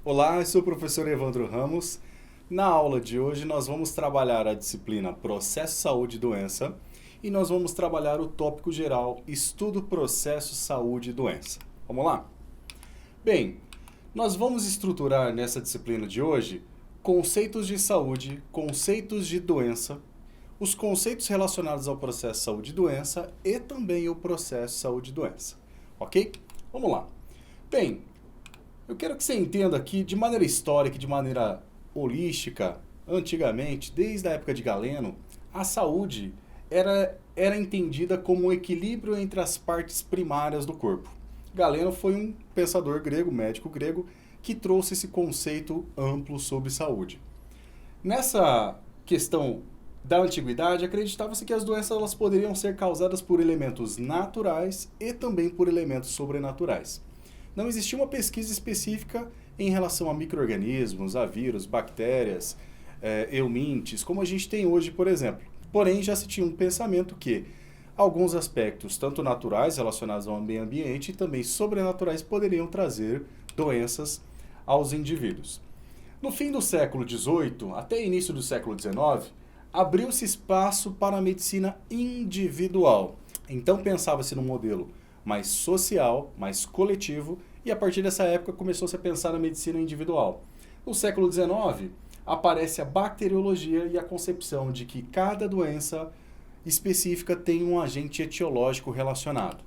Olá, eu sou o professor Evandro Ramos. Na aula de hoje nós vamos trabalhar a disciplina Processo, Saúde e Doença e nós vamos trabalhar o tópico geral Estudo Processo, Saúde e Doença. Vamos lá? Bem, nós vamos estruturar nessa disciplina de hoje conceitos de saúde, conceitos de doença, os conceitos relacionados ao processo saúde e doença e também o processo saúde e doença. Ok? Vamos lá. Bem, eu quero que você entenda aqui, de maneira histórica, de maneira holística, antigamente, desde a época de Galeno, a saúde era entendida como um equilíbrio entre as partes primárias do corpo. Galeno foi um pensador grego, médico grego, que trouxe esse conceito amplo sobre saúde. Nessa questão da antiguidade, acreditava-se que as doenças elas poderiam ser causadas por elementos naturais e também por elementos sobrenaturais. Não existia uma pesquisa específica em relação a micro-organismos, a vírus, bactérias, eumintes, como a gente tem hoje, por exemplo. Porém, já se tinha um pensamento que alguns aspectos, tanto naturais relacionados ao meio ambiente, e também sobrenaturais, poderiam trazer doenças aos indivíduos. No fim do século XVIII, até início do século XIX, abriu-se espaço para a medicina individual. Então, pensava-se num modelo mais social, mais coletivo, e a partir dessa época começou-se a pensar na medicina individual. No século XIX, aparece a bacteriologia e a concepção de que cada doença específica tem um agente etiológico relacionado.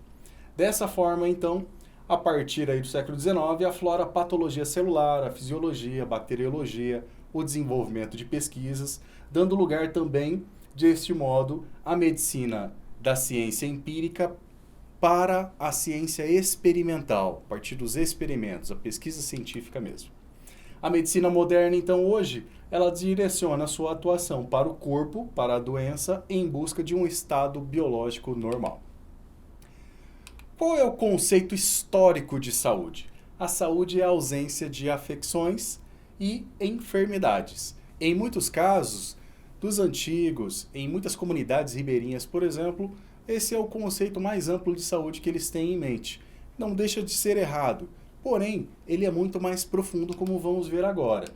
Dessa forma, então, a partir aí do século XIX, aflora a patologia celular, a fisiologia, a bacteriologia, o desenvolvimento de pesquisas, dando lugar também, deste modo, à medicina da ciência empírica para a ciência experimental, a partir dos experimentos, a pesquisa científica mesmo. A medicina moderna, então, hoje, ela direciona a sua atuação para o corpo, para a doença, em busca de um estado biológico normal. Qual é o conceito histórico de saúde? A saúde é a ausência de afecções e enfermidades. Em muitos casos, dos antigos, em muitas comunidades ribeirinhas, por exemplo, esse é o conceito mais amplo de saúde que eles têm em mente. Não deixa de ser errado, porém, ele é muito mais profundo, como vamos ver agora.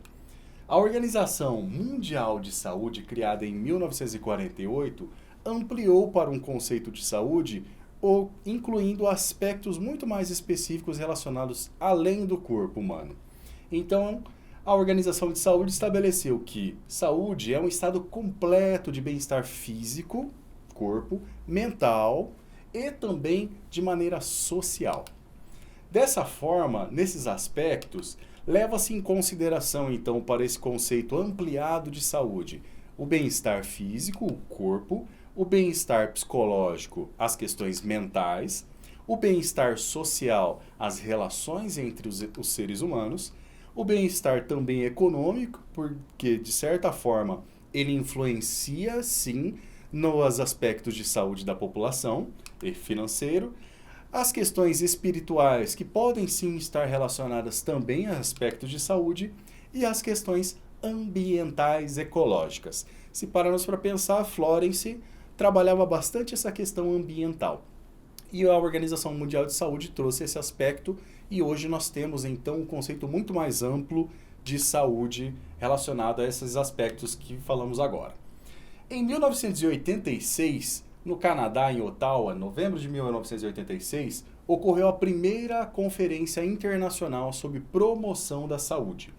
A Organização Mundial de Saúde, criada em 1948, ampliou para um conceito de saúde, incluindo aspectos muito mais específicos relacionados além do corpo humano. Então, a Organização de Saúde estabeleceu que saúde é um estado completo de bem-estar físico, corpo, mental e também de maneira social. Dessa forma, nesses aspectos, leva-se em consideração, então, para esse conceito ampliado de saúde, o bem-estar físico, o corpo, o bem-estar psicológico, as questões mentais, o bem-estar social, as relações entre os seres humanos, o bem-estar também econômico, porque, de certa forma, ele influencia, sim, nos aspectos de saúde da população e financeiro, as questões espirituais, que podem sim estar relacionadas também a aspectos de saúde, e as questões ambientais ecológicas. Se pararmos para pensar, Florence trabalhava bastante essa questão ambiental. E a Organização Mundial de Saúde trouxe esse aspecto, e hoje nós temos então um conceito muito mais amplo de saúde relacionado a esses aspectos que falamos agora. Em 1986, no Canadá, em Ottawa, novembro de 1986, ocorreu a primeira Conferência Internacional sobre Promoção da Saúde.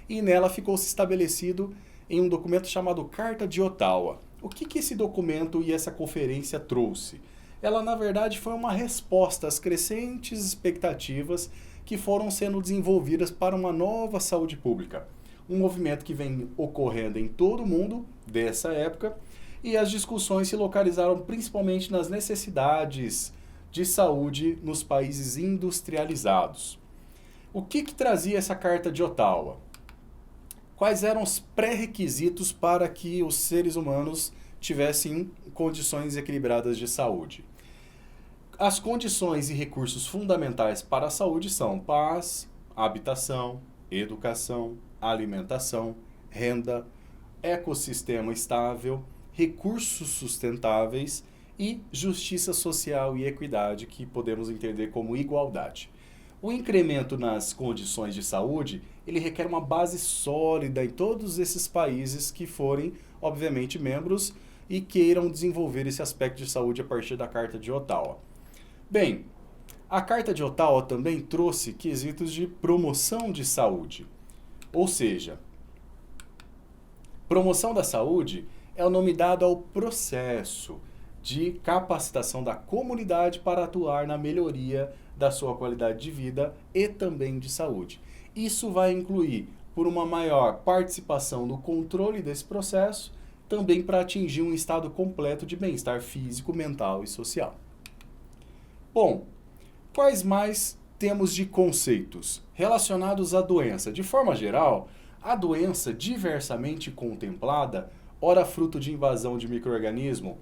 E nela ficou-se estabelecido em um documento chamado Carta de Ottawa. O que esse documento e essa conferência trouxe? Ela, na verdade, foi uma resposta às crescentes expectativas que foram sendo desenvolvidas para uma nova saúde pública. Um movimento que vem ocorrendo em todo o mundo dessa época, e as discussões se localizaram principalmente nas necessidades de saúde nos países industrializados. O que trazia essa Carta de Ottawa? Quais eram os pré-requisitos para que os seres humanos tivessem condições equilibradas de saúde? As condições e recursos fundamentais para a saúde são paz, habitação, educação, alimentação, renda, ecossistema estável, recursos sustentáveis e justiça social e equidade, que podemos entender como igualdade. O incremento nas condições de saúde, ele requer uma base sólida em todos esses países que forem, obviamente, membros e queiram desenvolver esse aspecto de saúde a partir da Carta de Ottawa. Bem, a Carta de Ottawa também trouxe quesitos de promoção de saúde. Ou seja, promoção da saúde é o nome dado ao processo de capacitação da comunidade para atuar na melhoria da sua qualidade de vida e também de saúde. Isso vai incluir por uma maior participação no controle desse processo, também para atingir um estado completo de bem-estar físico, mental e social. Bom, quais mais temos de conceitos relacionados à doença? De forma geral, a doença diversamente contemplada, ora fruto de invasão de micro-organismo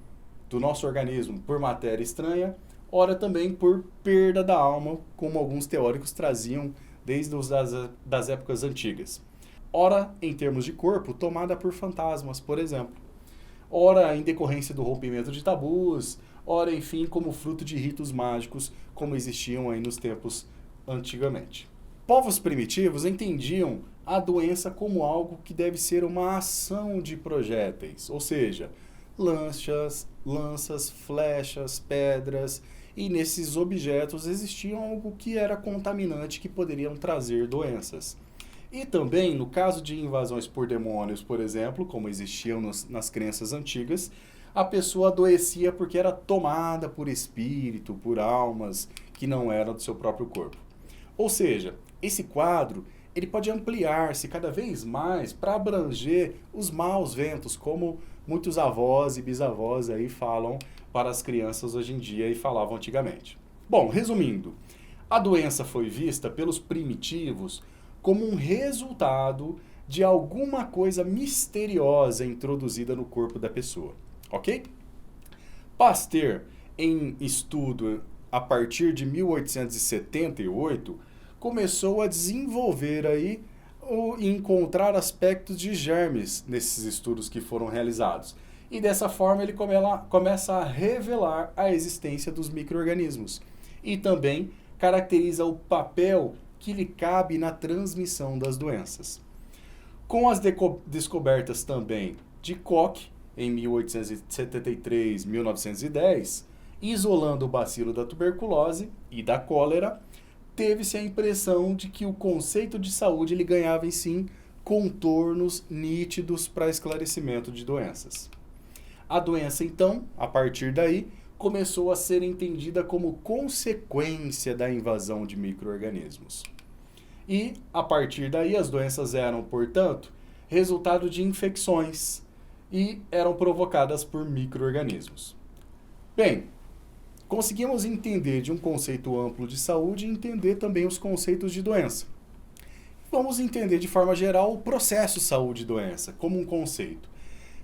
do nosso organismo por matéria estranha, ora também por perda da alma, como alguns teóricos traziam desde das épocas antigas. Ora, em termos de corpo, tomada por fantasmas, por exemplo. Ora, em decorrência do rompimento de tabus, ora, enfim, como fruto de ritos mágicos, como existiam aí nos tempos antigamente. Povos primitivos entendiam a doença como algo que deve ser uma ação de projéteis, ou seja, lanças, flechas, pedras, e nesses objetos existiam algo que era contaminante que poderiam trazer doenças. E também, no caso de invasões por demônios, por exemplo, como existiam nas crenças antigas, a pessoa adoecia porque era tomada por espírito, por almas que não eram do seu próprio corpo. Ou seja, esse quadro ele pode ampliar-se cada vez mais para abranger os maus ventos, como muitos avós e bisavós aí falam para as crianças hoje em dia e falavam antigamente. Bom, resumindo, a doença foi vista pelos primitivos como um resultado de alguma coisa misteriosa introduzida no corpo da pessoa, ok? Pasteur, em estudo a partir de 1878, começou a desenvolver aí ou encontrar aspectos de germes nesses estudos que foram realizados. E dessa forma ele começa a revelar a existência dos micro-organismos. E também caracteriza o papel que lhe cabe na transmissão das doenças. Com as descobertas também de Koch, em 1873, 1910, isolando o bacilo da tuberculose e da cólera, teve-se a impressão de que o conceito de saúde ele ganhava, em sim, contornos nítidos para esclarecimento de doenças. A doença, então, a partir daí, começou a ser entendida como consequência da invasão de micro-organismos. E, a partir daí, as doenças eram, portanto, resultado de infecções e eram provocadas por micro-organismos. Bem, conseguimos entender de um conceito amplo de saúde e entender também os conceitos de doença. Vamos entender de forma geral o processo saúde-doença como um conceito.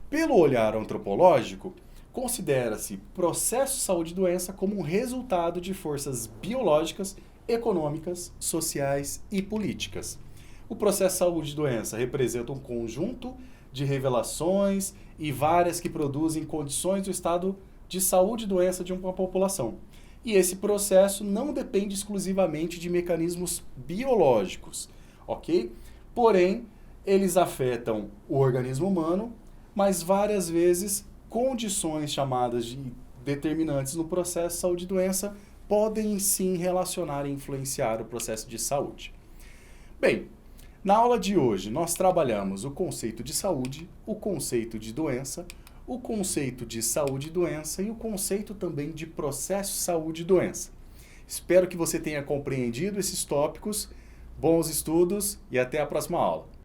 Pelo olhar antropológico, considera-se processo saúde-doença como um resultado de forças biológicas, econômicas, sociais e políticas. O processo saúde-doença representa um conjunto de revelações e várias que produzem condições do estado de saúde e doença de uma população. E esse processo não depende exclusivamente de mecanismos biológicos, ok? Porém, eles afetam o organismo humano, mas várias vezes condições chamadas de determinantes no processo saúde e doença podem sim relacionar e influenciar o processo de saúde. Bem, na aula de hoje nós trabalhamos o conceito de saúde, o conceito de doença, o conceito de saúde e doença e o conceito também de processo saúde e doença. Espero que você tenha compreendido esses tópicos. Bons estudos e até a próxima aula.